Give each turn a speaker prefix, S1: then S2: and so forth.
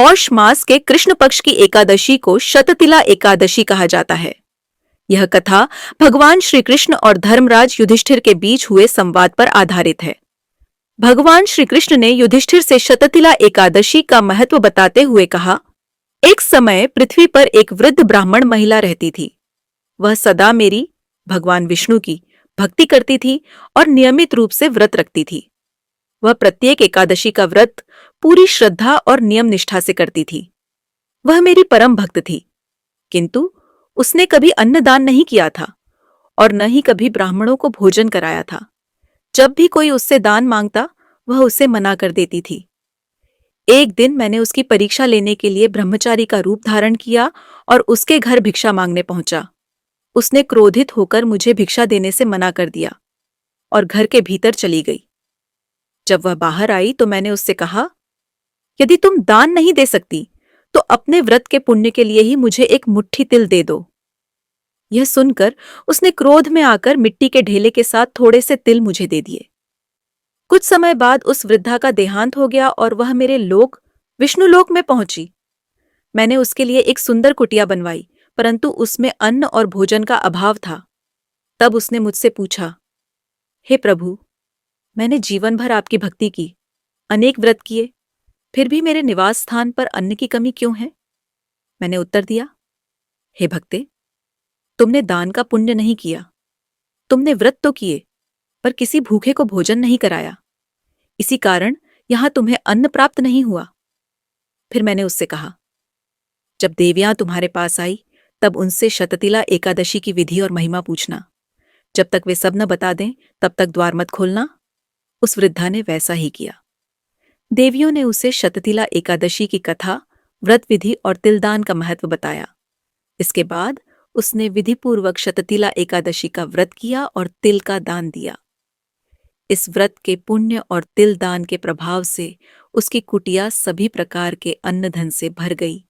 S1: पौष मास के कृष्ण पक्ष की एकादशी को शततिला एकादशी कहा जाता है। यह कथा भगवान श्री कृष्ण और धर्मराज युधिष्ठिर के बीच हुए संवाद पर आधारित है। भगवान श्री कृष्ण ने युधिष्ठिर से शततिला एकादशी का महत्व बताते हुए कहा, एक समय पृथ्वी पर एक वृद्ध ब्राह्मण महिला रहती थी। वह सदा मेरी, भगवान विष्णु की भक्ति करती थी और नियमित रूप से व्रत रखती थी। वह प्रत्येक एकादशी का व्रत पूरी श्रद्धा और नियम निष्ठा से करती थी। वह मेरी परम भक्त थी, किंतु उसने कभी अन्नदान नहीं किया था और न ही कभी ब्राह्मणों को भोजन कराया था। जब भी कोई उससे दान मांगता, वह उसे मना कर देती थी। एक दिन मैंने उसकी परीक्षा लेने के लिए ब्रह्मचारी का रूप धारण किया और उसके घर भिक्षा मांगने पहुंचा। उसने क्रोधित होकर मुझे भिक्षा देने से मना कर दिया और घर के भीतर चली गई। जब वह बाहर आई तो मैंने उससे कहा, यदि तुम दान नहीं दे सकती तो अपने व्रत के पुण्य के लिए ही मुझे एक मुट्ठी तिल दे दो। यह सुनकर उसने क्रोध में आकर मिट्टी के ढेले के साथ थोड़े से तिल मुझे दे दिए। कुछ समय बाद उस वृद्धा का देहांत हो गया और वह मेरे लोक विष्णुलोक में पहुंची। मैंने उसके लिए एक सुंदर कुटिया बनवाई, परंतु उसमें अन्न और भोजन का अभाव था। तब उसने मुझसे पूछा, हे प्रभु, मैंने जीवन भर आपकी भक्ति की, अनेक व्रत किए, फिर भी मेरे निवास स्थान पर अन्न की कमी क्यों है? मैंने उत्तर दिया, हे भक्ते, तुमने दान का पुण्य नहीं किया। तुमने व्रत तो किए, पर किसी भूखे को भोजन नहीं कराया। इसी कारण यहां तुम्हें अन्न प्राप्त नहीं हुआ। फिर मैंने उससे कहा, जब देवियां तुम्हारे पास आई तब उनसे शततिला एकादशी की विधि और महिमा पूछना। जब तक वे सब न बता दें तब तक द्वार मत खोलना। उस वृद्धा ने वैसा ही किया। देवियों ने उसे शततिला एकादशी की कथा, व्रत विधि और तिलदान का महत्व बताया। इसके बाद उसने विधिपूर्वक शततिला एकादशी का व्रत किया और तिल का दान दिया। इस व्रत के पुण्य और तिल दान के प्रभाव से उसकी कुटिया सभी प्रकार के अन्न धन से भर गई।